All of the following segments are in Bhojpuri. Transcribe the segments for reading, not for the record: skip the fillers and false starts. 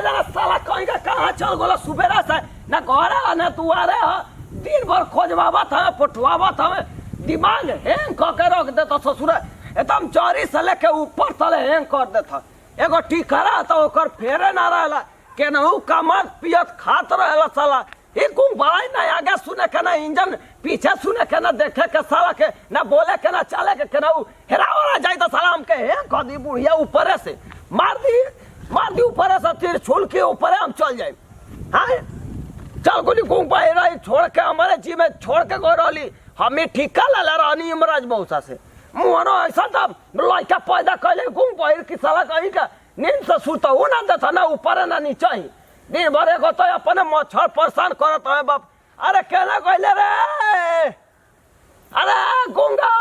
जाना साला कहीं का कहाँ चल गोला सुबेरा से ना घरे ना दुआरे ह दिन भर खोजवावत है पटवावत है दिमाग हैंग क के रख देता ससुर एकदम चोरी से लेके ऊपर तले हैंग कर देता एगो टिकरा तो ओकर फेरे ना रहला केनहू कमत पियत खात रहला साला ये कुम बड़ाई ना आगे सुने के ना इंजन पीछे सुने के ना देखे के साला के ना बोले के ना चले के केनहू हेरावरा जाई तो साला हमके हैंग कर दी बुढ़िया ऊपर से मार दी ऊपर से तीर छुल के ऊपर हम चल जाए हाँ चल गोली घूम पाए रही छोड़ के हमारे जी में छोड़ के गो रही हमें ठिका ला रानी इमराज मौसा से मुहनो ऐसा था लड़का पैदा कैले घूम पाए कि साला कहीं का नींद से सुता हूँ ना देता ना ऊपर ना नीचे ही दिन भर एगो तो अपने मच्छर परेशान करत है बाप अरे कहना कहले रे अरे गूंगा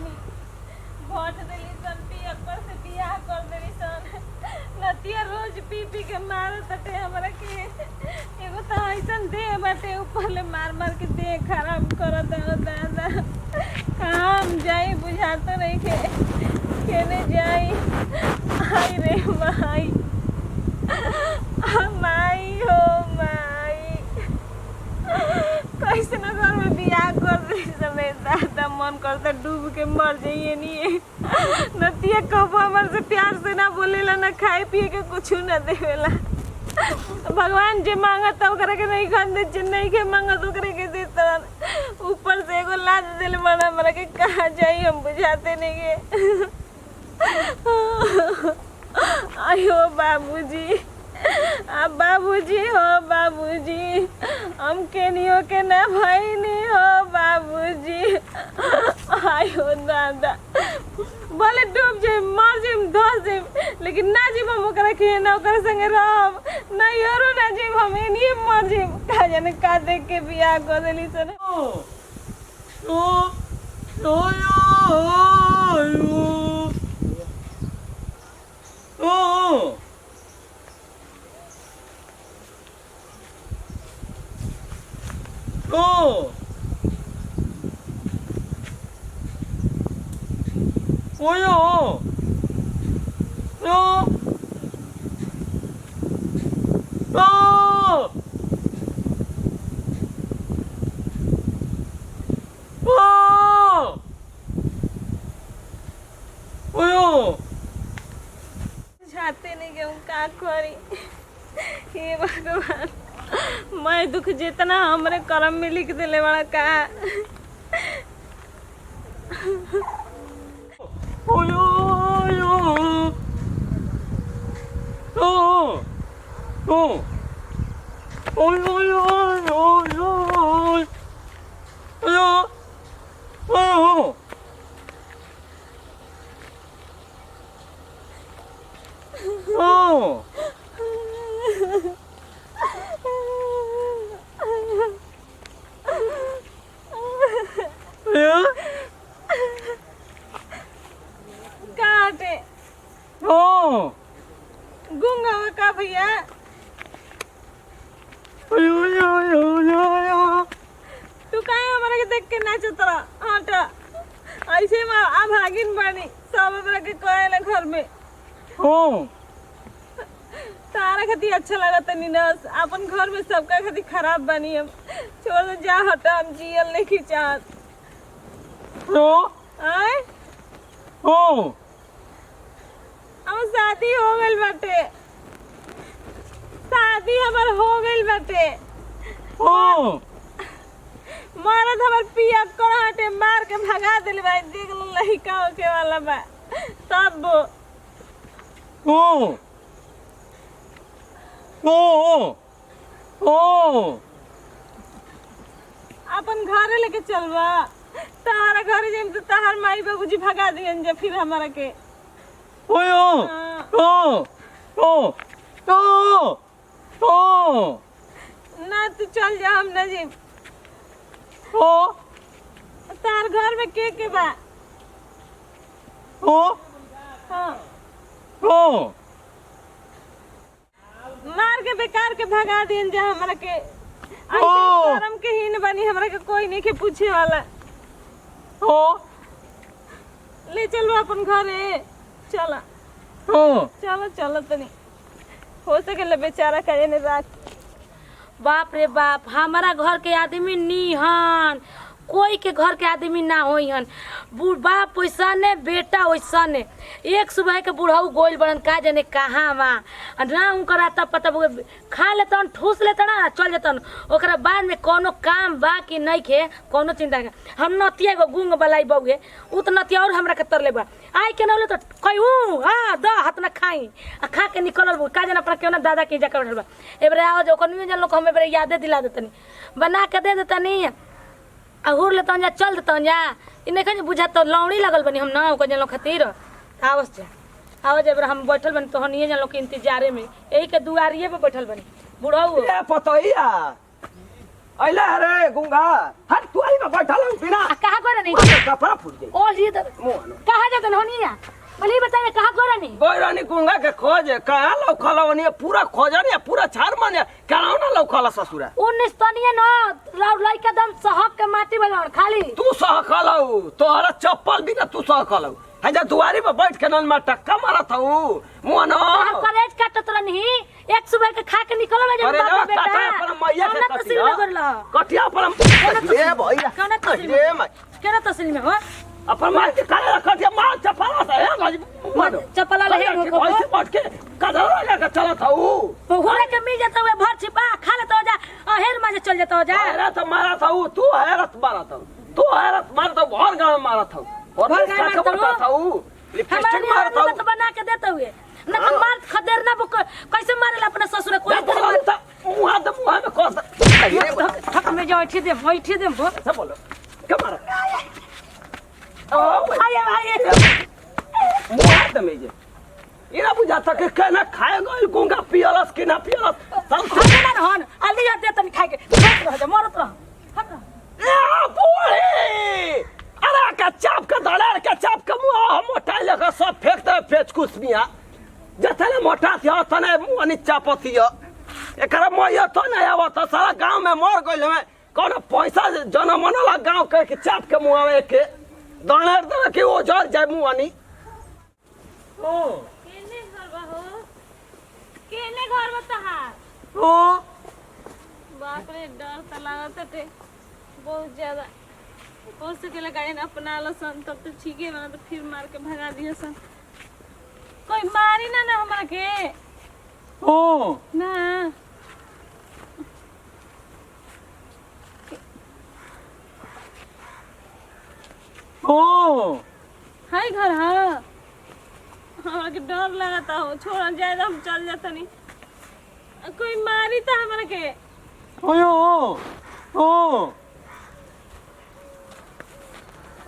भोट देली सन पियक्कर से बियाह कर देली सन नतिया रोज पी पी के मारत हटे हमरा के एगो तो ऐसन दे बाटे ऊपर ले मार मार के दे खराब करत है दादा काम जाई बुझातो नहीं के केने जाई आई रे माई माई हो माई कैसे ना घर में बियाह कर दे समय दादा मन करता डूब के मर जाइए नहीं नतिया कबो हमारे से प्यार से ना बोलेला ना खाए पिए के कुछ ना देवेला भगवान जे मांगत ओकरा के नहीं खान दे नहीं के मांगत ओकरा के देता ऊपर से एगो लाद देले बड़ा हमरा के कहां जाई हम बुझाते नहीं के आयो बाबूजी अब बाबूजी हो बाबूजी हम केनियो के ना भाई नहीं हो बाबूजी आयो दादा बोले डूब जाए मर जाए धस जाए लेकिन ना जीव हम ओकरा के ना ओकरा संगे रहब ना यारो ना जीव हम एनी मर जाए का जाने का देख के बियाह कर देली सन जाते नहीं गए का करी हे भगवान मैं दुख जितना हमरे कर्म में लिख दिले बड़ा का काटे गूंगा हुआ का भैया तू काहे हमारे के देख के नाचत रहा हटा ऐसे में आ भागिन बानी सब हमरा के कहेला घर में तारा खातिर अच्छा लगता नहीं ना अपन घर में सबका खातिर खराब बनी हम छोड़ दे जा हटा हम जियल नहीं चाहत आए हम शादी हो गइल बाटे शादी हमार हो गइल बाटे मरद हमार पिया कर हटे मार के भगा दिल भाई देख लो लड़का होके वाला बा तब अपन घरे लेके चलवा तारा घरे जेम तो तार माई बाबूजी भगा दियन जे फिर हमारा के ना तू चल जा हम ना जी तार घर में के बा मार के बेकार के भगा दियन जा हमरा के ऐसे शर्म के हीन बनी हमरा के कोई नहीं के पूछे वाला हो ले चलो अपन घरे चला हो चलो चलो तनी हो सके बेचारा करे ने रात। बाप रे बाप, हमारा घर के आदमी नीहन, कोई के घर के आदमी ना होई हन। बाप वैसने बेटा वैसने। एक सुबह के बुढ़ऊ गोइल बड़न का जाने कहाँ बा ना उनकर आता पता खा लेतन ठूस लेतन ना चल जेतन। ओकरा बाद में कोनो काम बा कि नहीं खे कोनो चिंता के। हम नतिया एगो गुंग बलाई बउए उ त नतिया और हमरा के तरले बा आई के नले तो कहू हां द हाथ ना खाई आ खा के निकलल बा का जाने अपना केना दादा के जाकर बैठल बा। एबरे आओ जो कोनी जन लोग हमें एबरे यादे दिला देतनी बना के दे देतनी अहुर ले तन जा चल तन जा इने कने बुझा तो लौड़ी लगल बनी हम ना को जन लोग खातिर आवस जा आवाज जब हम बैठल बनी तो हनिए जन लोग के इंतजारे में यही के दुआरिए पे बैठल बनी बुढ़ऊ ए पतोइया अइला रे गुंगा हट तू आई में बैठल हूं बिना कहां करे नहीं कपड़ा फूट गई ओ जी मुंह कहां जातन हनिया बोली बताए कहां करे नहीं गोइरानी गुंगा के खोज कहां लौखला वनी पूरा खोजनी पूरा छार माने कहां ना लौखला ससुरा 19 तनिए न लाउ लइका दम सहक के माटी बलवन खाली तू सहखलाऊ तोहरा चप्पल बिना तू सहखलाऊ हजा दुआरी पे बैठ के नन में टक्का मारत हूं मुंह न हम कॉलेज काटत रहनी एक सुबह के खा के निकल में जब बाप बेटा काटा पर मैया के कटिया पर ए भैया कौन तस्वीर रे मैं केना तस्वीर में हो अपन मार के काले कटिया मार चपला से है गाजी मारो चपला ले हो ऐसे बैठ के कदर लेके चलत हूं होरे के मिल जाता हुए भर छिपा खा लेता हो जा अहेर में चल जाता हो जा अरे तो मारा था तू हैरत मारा था तू हैरत मार तो भर गांव मारा था और भर गांव का करता था लिपस्टिक मारा था तो बना के देते हुए ना तो मार खदेर ना कैसे मारेला अपने ससुर कोई मुंह तो मुंह में कोस ठक में जो बैठी दे वो सब बोलो क्या मारा आए आए मुंह तो में जे इना बुझा तक के ना खाए गइल गुंगा पियलस कि ना पियलस सब खाना ना हन अली दे तनी खाए के रह जा मरत रह ए बोले अरे का चाप का दलाल का चाप का मुंह मोटा लगा सब फेंकते फेचकुस मिया जतने मोटा थी तने मुंह नि चापतिया एकरा मोय तो नहीं आवत सारा गांव में मर गइल में कोनो पैसा जन्म मनला गांव के चाप के मुंह में के दलाल दे के ओ जर जाय मुंह नि ओ केने घर बता ओ बाप रे डर त लागत टे बहुत ज्यादा हो सकेला गाड़ी ना अपना लो सन तब तो ठीक है ना तो फिर मार के भगा दिया सन कोई मारी ना ना हमरा के ओ ना ओ हाय घर हाँ हमरा के डर लगता हो छोड़ जाए हम चल जाता नहीं कोई मारी था हमरा के ओयो ओ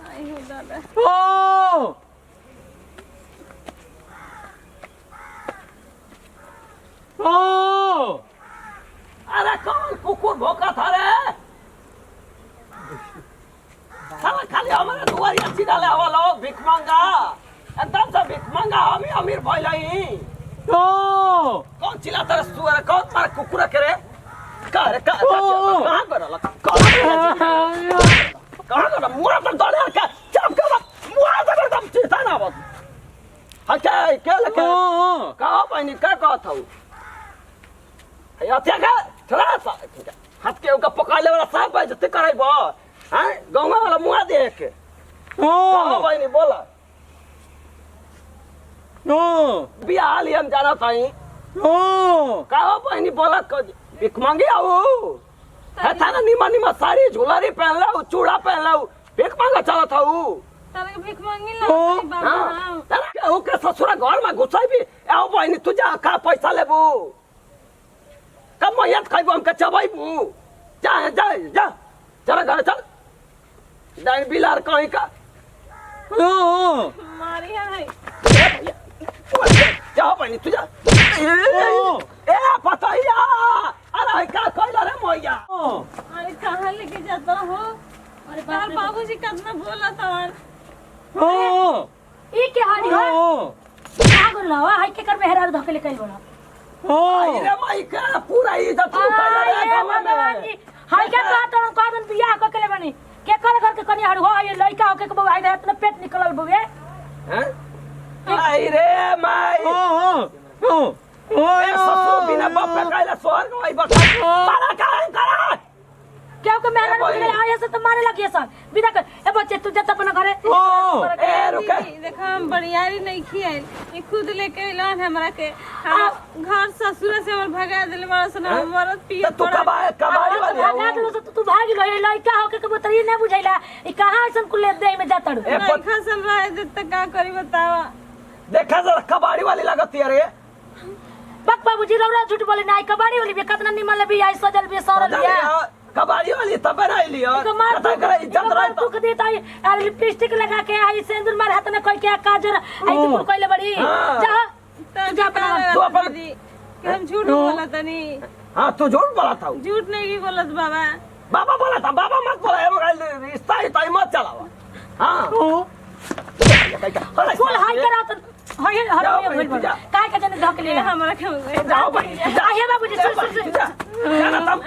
आई हो दादा ओ ओ अरे कौन कुकुर भौंका था रे साला खाली हमारे दुआरिया सीधा ले आवा लोग भिख मांगा एकदम से भिख मांगा हम ही अमीर भइलाई ओ कौन चिल्लाता रे सुअर कौन मार कुकुर करे का रे कहां गरल कहां गरल मुरा पर दले का चाप के मुरा पर एकदम चिता ना बस हटे के लके का पानी का कहत हूं अत्या का थोड़ा सा हाथ के ओका पकड़ ले वाला साहब भाई जते कराइबो हैं गांव वाला मुआ दे के ओ भाई नहीं बोला ओ बियाह लियन जाना ताई ओ का भाई नहीं बोला भिख मांगे आओ है था ना निमा साड़ी झोलारी पहन ला चूड़ा पहन ला भिख मांगा चला था तारा के भीख मांगी ना बाबा तारा ओके ससुरा घर में घुसाई भी आओ भाई नहीं तुझा का पैसा लेबू कब मैयत खाइबो हम चबाइबू जा जा जा चला घर चल डाइन बिलार कहीं का ओ मारी है जा पानी तुझा ए पताइया अरे का कहला रे मैया अरे कहां लेके जाता हो अरे तार बाबूजी कितना बोला था ओ ई के हाडी हो का बोला हाय के कर मेहरार धकेले कइल बोला ओ अरे माई का पूरा इज्जत लूटा रे गांव में हाय के का तो कहन बियाह क केले बनी के कर घर के कनी हर हो ये लइका होके के बउआई रहे इतना पेट निकलल बुए हैं आई रे माई ए ससुर बिना बाप पे काइला सोहर गई बता मारा करा क्यों के मेहरान मुझे आए से तो मारे लगी सन बिना कर ए बच्चे तू जा अपना घरे ए रुके देखो हम बड़ियारी नहीं खियाई ये खुद लेके अइलन हमरा के घर ससुर से हमर भगा देले बड़ा सन मरद पिए तू कबाड़ी वाली भागा दलो तू भाग गई लइका होके के बतरी नहीं बुझाइला ई कहां ऐसन कुले दे में जाता रू नहीं खसल रहे दे त का करी बतावा देखा जरा कबाड़ी वाली लगती है रे बक बाबूजी रौरा झूठ बोले ना कबाड़ी वाली बे कितना निमल भी आई सजल भी सौरल बिया कबाड़ी वाली तब बनाई लियो कता करे इज्जत रहे तू के देता है लिपस्टिक लगा के आई सिंदूर मार हाथ में कोई के काजर आई तू कोइले बड़ी जा जा तू अपन दीदी कि हम झूठ बोलत नहीं हां तू झूठ बोला था झूठ नहीं की बोलत बाबा बाबा बोला था बाबा मत बोला रिश्ता ही ताई मत चलावा हां बोल हाय करा तो हाय हाय बोल काय का जने धक ले हमरा के जाओ भाई आहे बाबूजी सुन जाना तब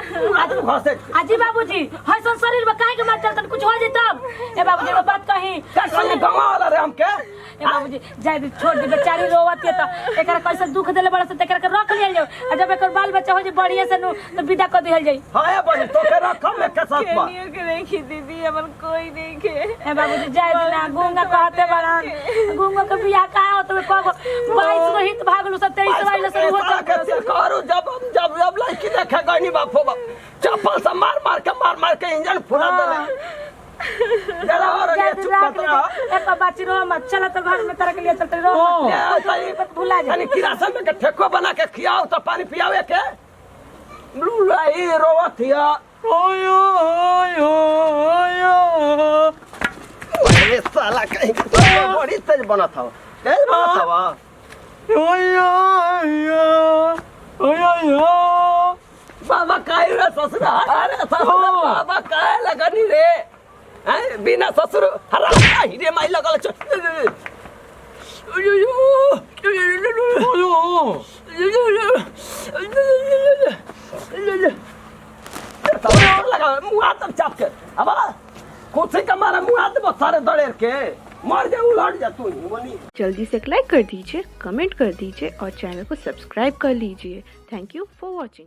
आज घसे अजी बाबूजी हाय सन शरीर में काहे के मार चलतन कुछ हो जाई तब ए बाबूजी वो बात कही का संग गवा वाला रे हमके ए बाबूजी जाय दे छोड़ दे बेचारी रोवत है त एकरा कैसे दुख देले बड़ा से त एकरा के रख लियल जाओ जब एकर बाल बच्चा हो जे बढ़िया से नु तो विदा कर दिहल जाई हां बनी तो के रखम एक के साथ बा केनियो के देखी दीदी हमर कोई नहीं के ए बाबूजी जाय दे ना गूंगा कहते बड़न गूंगा के बियाह का हो तो कब 22 को हित भागलु से 23 वाले से हो के करू जब लड़की देखे गनी बापो बाप चप्पल से मार के इंजन फुला देले जरा और ये चुप मत रहो एक बाची रो मत चला तो घर में तरह के लिए चलते रहो भुला जा यानी किरासन में के ठेको बना के खियाओ तो पानी पियावे के लुलाई रोवतिया ओयो अरे साला कहीं बड़ी तेज बना था तेज बना था बाबा काय रे ससुर अरे ससुर बाबा काय लगनी रे हैं बिना ससुर हरा हिरे माई लगल छ लगा मुआ तब चाप के अब कुछ का मारा मुआ तो सारे दड़ेर के मर जा उलट जा तू बनी जल्दी से लाइक कर दीजिए, कमेंट कर दीजिए और चैनल को सब्सक्राइब कर लीजिए। Thank you for watching.